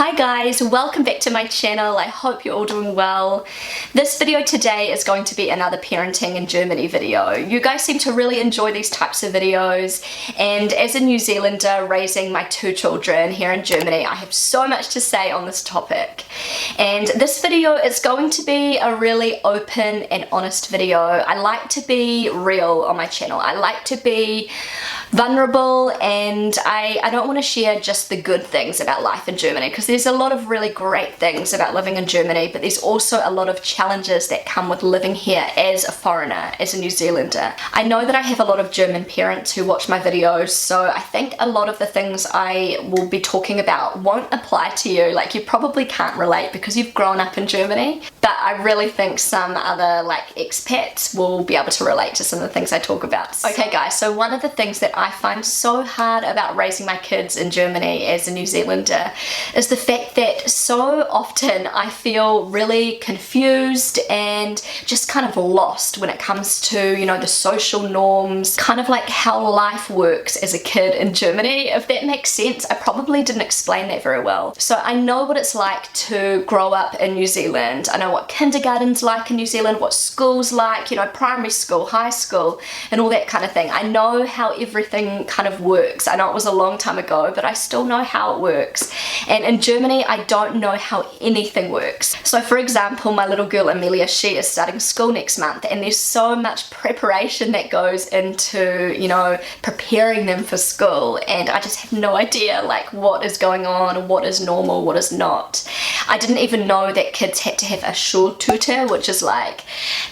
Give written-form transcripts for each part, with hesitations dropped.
Hi guys, welcome back to my channel. I hope you're all doing well. This video today is going to be another parenting in Germany video. You guys seem to really enjoy these types of videos, and as a New Zealander raising my two children here in Germany, I have so much to say on this topic. And this video is going to be a really open and honest video. I like to be real on my channel. I like to be vulnerable, and I don't want to share just the good things about life in Germany, because there's a lot of really great things about living in Germany, but there's also a lot of challenges that come with living here as a foreigner, as a New Zealander. I know that I have a lot of German parents who watch my videos, so I think a lot of the things I will be talking about won't apply to you. Like, you probably can't relate because you've grown up in Germany, but I really think some other expats will be able to relate to some of the things I talk about. Okay guys, so one of the things that I find so hard about raising my kids in Germany as a New Zealander is the fact that so often I feel really confused and just kind of lost when it comes to, you know, the social norms, kind of like how life works as a kid in Germany. If that makes sense, I probably didn't explain that very well. So I know what it's like to grow up in New Zealand. I know what kindergarten's like in New Zealand, what school's like, you know, primary school, high school, and all that kind of thing. I know how everything kind of works. I know it was a long time ago, but I still know how it works. And in Germany, I don't know how anything works. So for example, my little girl Amelia, she is starting school next month, and there's so much preparation that goes into, you know, preparing them for school, and I just have no idea like what is going on, what is normal, what is not. I didn't even know that kids had to have a Schultüte, which is like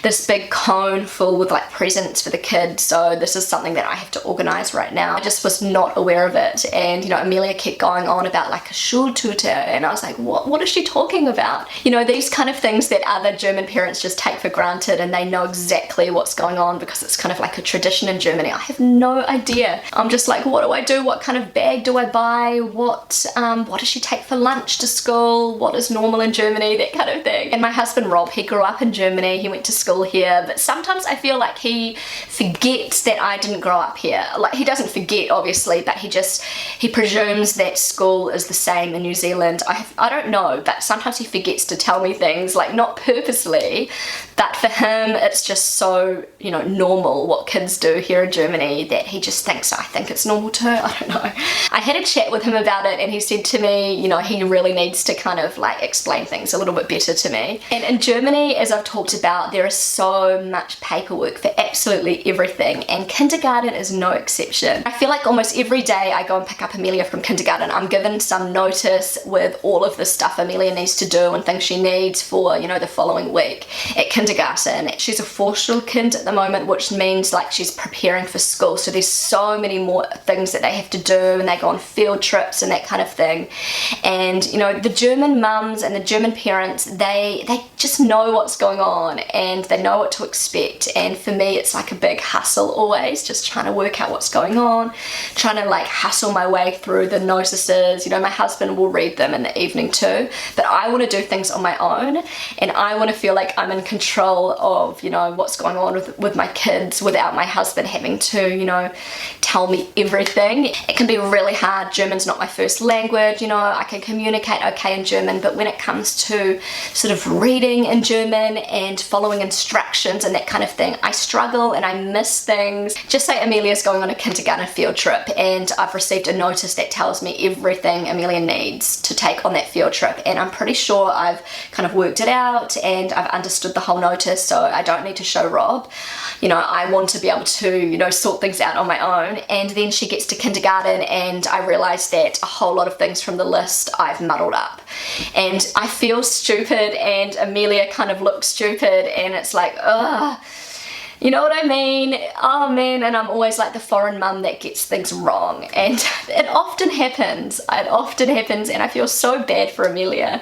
this big cone full with like presents for the kids. So this is something that I have to organize right now. I just was not aware of it, and you know, Amelia kept going on about like a Schultüte, and I was like, what is she talking about? You know, these kind of things that other German parents just take for granted, and they know exactly what's going on because it's kind of like a tradition in Germany. I have no idea. I'm just like, what do I do? What kind of bag do I buy? What does she take for lunch to school? What is normal in Germany? That kind of thing. And my husband Rob, he grew up in Germany, he went to school here, but sometimes I feel like he forgets that I didn't grow up here. Like, he doesn't forget obviously, but he presumes that school is the same in New Zealand. I don't know, but sometimes he forgets to tell me things, like not purposely, but for him it's just so, you know, normal what kids do here in Germany that he just thinks I think it's normal too. I don't know. I had a chat with him about it, and he said to me, you know, he really needs to kind of like explain things a little bit better to me. And in Germany, as I've talked about, there is so much paperwork for absolutely everything, and kindergarten is no exception. I feel like almost every day I go and pick up Amelia from kindergarten, I'm given some notice with all of the stuff Amelia needs to do and things she needs for, you know, the following week at kindergarten. She's a Vorschulkind at the moment, which means like she's preparing for school, so there's so many more things that they have to do, and they go on field trips and that kind of thing. And you know, the German mums and the German parents, they just know what's going on and they know what to expect. And for me, it's like a big hustle always, just trying to work out what's going on, trying to like hustle my way through the notices. You know, my husband will read them in the evening too, but I want to do things on my own, and I want to feel like I'm in control of, you know, what's going on with my kids without my husband having to, you know, tell me everything. It can be really hard. German's not my first language, you know, I can communicate okay in German, but when it comes to sort of reading in German and following instructions and that kind of thing, I struggle and I miss things. Just say Amelia's going on a kindergarten field trip, and I've received a notice that tells me everything Amelia needs to take on that field trip, and I'm pretty sure I've kind of worked it out and I've understood the whole notice, so I don't need to show Rob. You know, I want to be able to, you know, sort things out on my own. And then she gets to kindergarten, and I realise that a whole lot of things from the list I've muddled up, and I feel stupid, and Amelia kind of looks stupid, and it's like, ugh. You know what I mean? Oh man, and I'm always like the foreign mum that gets things wrong, and it often happens. It often happens, and I feel so bad for Amelia.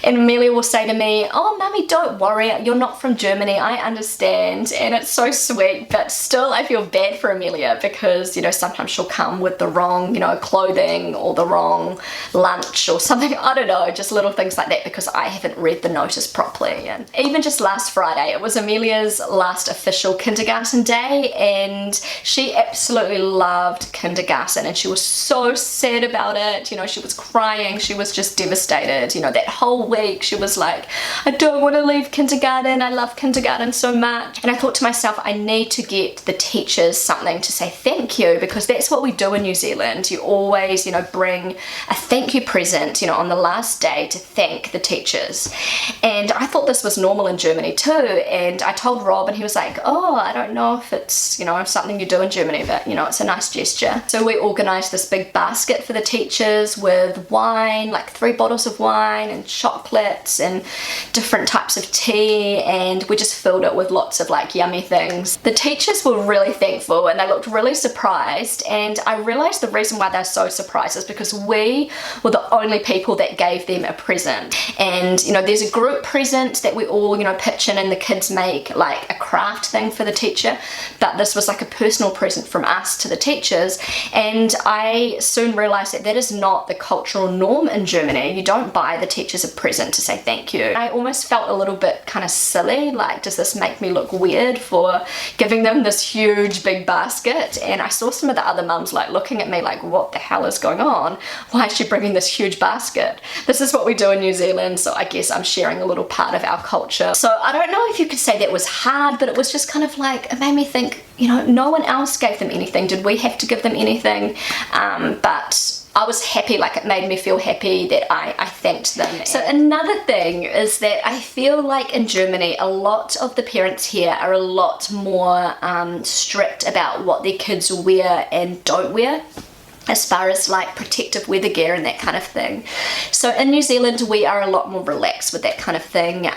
And Amelia will say to me, oh mummy, don't worry, you're not from Germany, I understand. And it's so sweet, but still I feel bad for Amelia because, you know, sometimes she'll come with the wrong, you know, clothing or the wrong lunch or something. I don't know, just little things like that because I haven't read the notice properly. And even just last Friday, it was Amelia's last official official kindergarten day, and she absolutely loved kindergarten, and she was so sad about it. You know, she was crying, she was just devastated. You know, that whole week she was like, I don't want to leave kindergarten, I love kindergarten so much. And I thought to myself, I need to get the teachers something to say thank you, because that's what we do in New Zealand. You always, you know, bring a thank you present, you know, on the last day to thank the teachers. And I thought this was normal in Germany too, and I told Rob, and he was like, oh, I don't know if it's, you know, something you do in Germany, but you know, it's a nice gesture. So we organized this big basket for the teachers with wine, like 3 bottles of wine and chocolates and different types of tea, and we just filled it with lots of like yummy things. The teachers were really thankful and they looked really surprised, and I realized the reason why they're so surprised is because we were the only people that gave them a present. And you know, there's a group present that we all, you know, pitch in, and the kids make like a craft thing for the teacher, but this was like a personal present from us to the teachers. And I soon realized that that is not the cultural norm in Germany. You don't buy the teachers a present to say thank you. I almost felt a little bit kind of silly, like, does this make me look weird for giving them this huge big basket? And I saw some of the other mums like looking at me like, what the hell is going on? Why is she bringing this huge basket? This is what we do in New Zealand, so I guess I'm sharing a little part of our culture. So I don't know if you could say that was hard, but it was just kind of like, it made me think, you know, no one else gave them anything. Did we have to give them anything? But I was happy, like it made me feel happy that I thanked them. So another thing is that I feel like in Germany, a lot of the parents here are a lot more strict about what their kids wear and don't wear, as far as like protective weather gear and that kind of thing. So in New Zealand, we are a lot more relaxed with that kind of thing.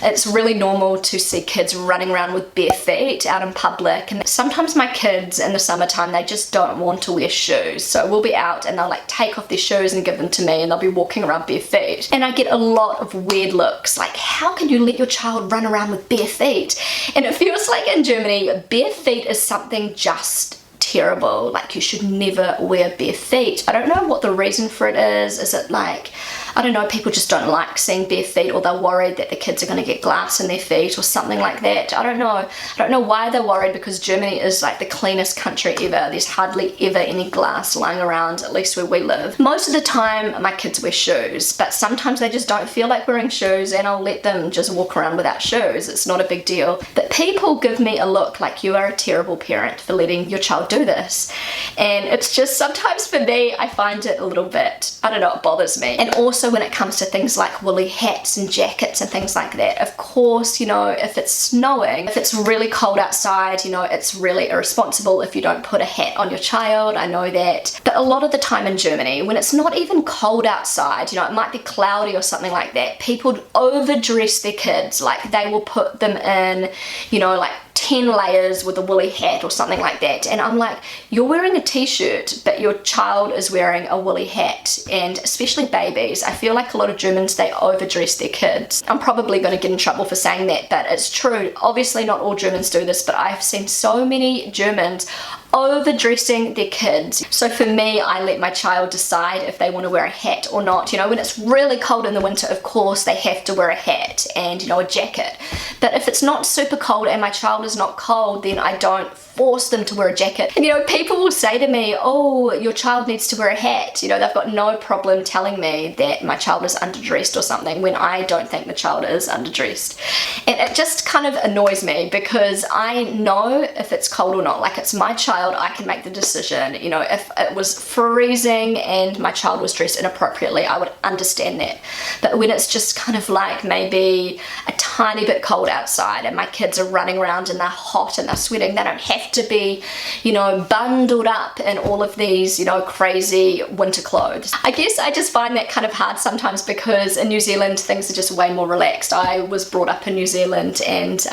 It's really normal to see kids running around with bare feet out in public, and sometimes my kids in the summertime, they just don't want to wear shoes. So we'll be out and they'll like take off their shoes and give them to me, and they'll be walking around bare feet. And I get a lot of weird looks, like, how can you let your child run around with bare feet? And it feels like in Germany, bare feet is something just terrible. Like, you should never wear bare feet. I don't know what the reason for it is. Is it like, I don't know, people just don't like seeing bare feet, or they're worried that the kids are going to get glass in their feet or something like that. I don't know. I don't know why they're worried, because Germany is like the cleanest country ever. There's hardly ever any glass lying around, at least where we live. Most of the time my kids wear shoes, but sometimes they just don't feel like wearing shoes, and I'll let them just walk around without shoes. It's not a big deal. But people give me a look like, you are a terrible parent for letting your child do this. And it's just, sometimes for me, I find it a little bit, I don't know, it bothers me. And also when it comes to things like woolly hats and jackets and things like that, of course, you know, if it's snowing, if it's really cold outside, you know, it's really irresponsible if you don't put a hat on your child. I know that. But a lot of the time in Germany, when it's not even cold outside, you know, it might be cloudy or something like that, people overdress their kids. Like, they will put them in, you know, like 10 layers with a woolly hat or something like that. And I'm like, you're wearing a t-shirt, but your child is wearing a woolly hat. And especially babies, I feel like a lot of Germans, they overdress their kids. I'm probably going to get in trouble for saying that, but it's true. Obviously not all Germans do this, but I've seen so many Germans overdressing their kids. So for me, I let my child decide if they want to wear a hat or not. You know, when it's really cold in the winter, of course they have to wear a hat and, you know, a jacket. But if it's not super cold and my child is not cold, then I don't force them to wear a jacket. And you know, people will say to me, oh, your child needs to wear a hat. You know, they've got no problem telling me that my child is underdressed or something, when I don't think the child is underdressed. And it just kind of annoys me, because I know if it's cold or not. Like, it's my child, I can make the decision. You know, if it was freezing and my child was dressed inappropriately, I would understand that. But when it's just kind of like maybe a tiny bit cold outside and my kids are running around and they're hot and they're sweating, they don't have to be, you know, bundled up in all of these, you know, crazy winter clothes. I guess I just find that kind of hard sometimes, because in New Zealand things are just way more relaxed. I was brought up in New Zealand, and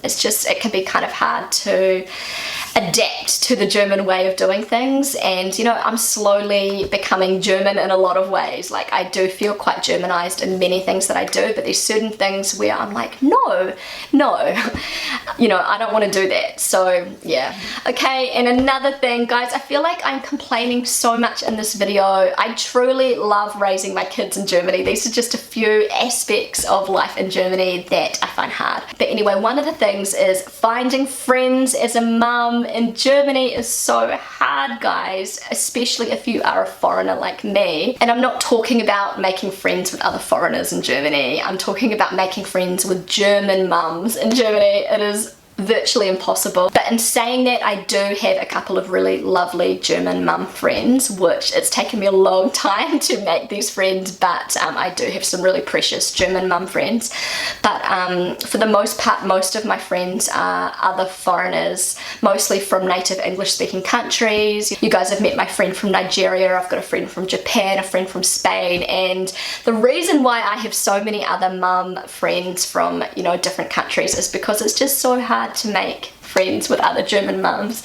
it's just, it can be kind of hard to adapt to the German way of doing things. And you know, I'm slowly becoming German in a lot of ways. Like, I do feel quite Germanized in many things that I do, but there's certain things where I'm like, like, no, you know, I don't want to do that. So yeah. Okay, and another thing, guys, I feel like I'm complaining so much in this video. I truly love raising my kids in Germany. These are just a few aspects of life in Germany that I find hard. But anyway, one of the things is finding friends as a mum in Germany is so hard, guys, especially if you are a foreigner like me. And I'm not talking about making friends with other foreigners in Germany. I'm talking about making friends with German mums in Germany. It is virtually impossible. But in saying that, I do have a couple of really lovely German mum friends, which it's taken me a long time to make these friends, but I do have some really precious German mum friends. But for the most part, most of my friends are other foreigners, mostly from native English speaking countries. You guys have met my friend from Nigeria, I've got a friend from Japan, a friend from Spain, and the reason why I have so many other mum friends from, you know, different countries is because it's just so hard to make friends with other German mums.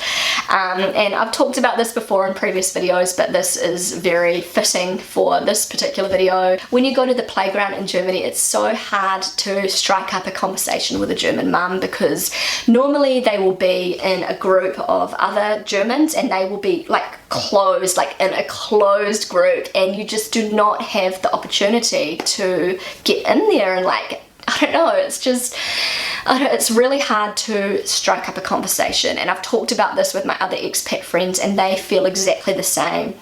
And I've talked about this before in previous videos, but this is very fitting for this particular video. When you go to the playground in Germany, it's so hard to strike up a conversation with a German mum because normally they will be in a group of other Germans and they will be like closed, like in a closed group, and you just do not have the opportunity to get in there and like, I don't know, it's just, it's really hard to strike up a conversation. And I've talked about this with my other expat friends and they feel exactly the same.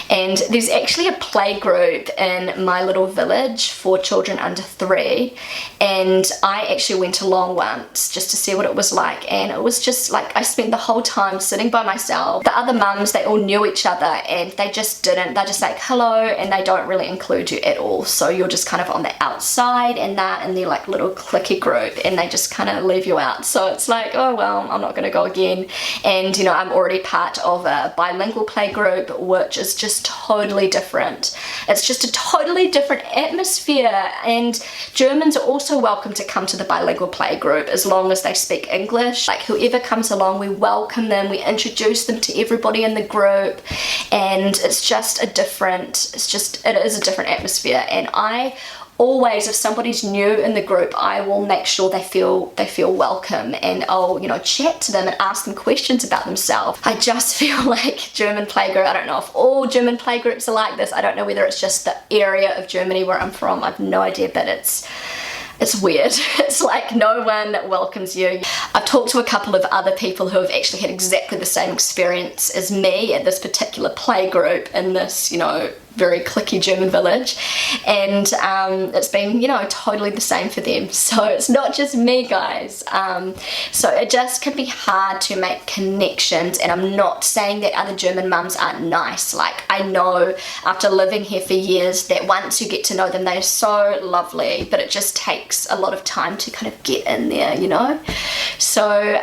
And there's actually a play group in my little village for children under 3, and I actually went along once just to see what it was like, and it was just like, I spent the whole time sitting by myself. The other mums, they all knew each other and they just didn't, they're just like hello, and they don't really include you at all, so you're just kind of on the outside and that, and they're like little cliquey group and they just kind of leave you out. So it's like, oh well, I'm not going to go again. And you know, I'm already part of a bilingual play group, which is just totally different. It's just a totally different atmosphere, and Germans are also welcome to come to the bilingual play group as long as they speak English. Like whoever comes along, we welcome them, we introduce them to everybody in the group, and it's just a different, it is a different atmosphere. And I always, if somebody's new in the group, I will make sure they feel welcome, and I'll, you know, chat to them and ask them questions about themselves. I just feel like German playgroup, I don't know if all German playgroups are like this. I don't know whether it's just the area of Germany where I'm from. I've no idea, but it's weird. It's like no one welcomes you. I've talked to a couple of other people who have actually had exactly the same experience as me at this particular play group in this, you know, very cliquey German village, and it's been, you know, totally the same for them. So it's not just me, guys. So it just can be hard to make connections, and I'm not saying that other German mums aren't nice. Like, I know after living here for years that once you get to know them, they're so lovely, but it just takes a lot of time to kind of get in there, you know. So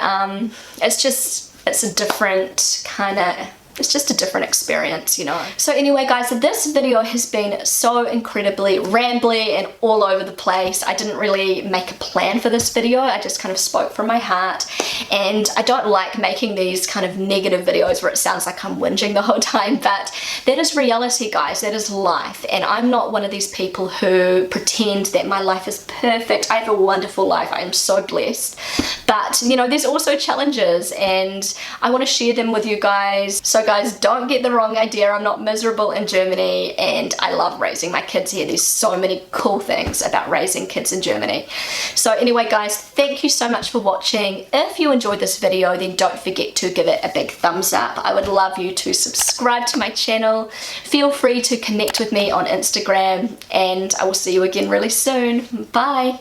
it's a different kind of, it's just a different experience, you know. So anyway, guys, this video has been so incredibly rambly and all over the place. I didn't really make a plan for this video. I just kind of spoke from my heart, and I don't like making these kind of negative videos where it sounds like I'm whinging the whole time, but that is reality, guys. That is life, and I'm not one of these people who pretend that my life is perfect. I have a wonderful life. I am so blessed, but you know, there's also challenges, and I want to share them with you guys. So guys, don't get the wrong idea. I'm not miserable in Germany, and I love raising my kids here. There's so many cool things about raising kids in Germany. So anyway, guys, thank you so much for watching. If you enjoyed this video, then don't forget to give it a big thumbs up. I would love you to subscribe to my channel. Feel free to connect with me on Instagram, and I will see you again really soon. Bye.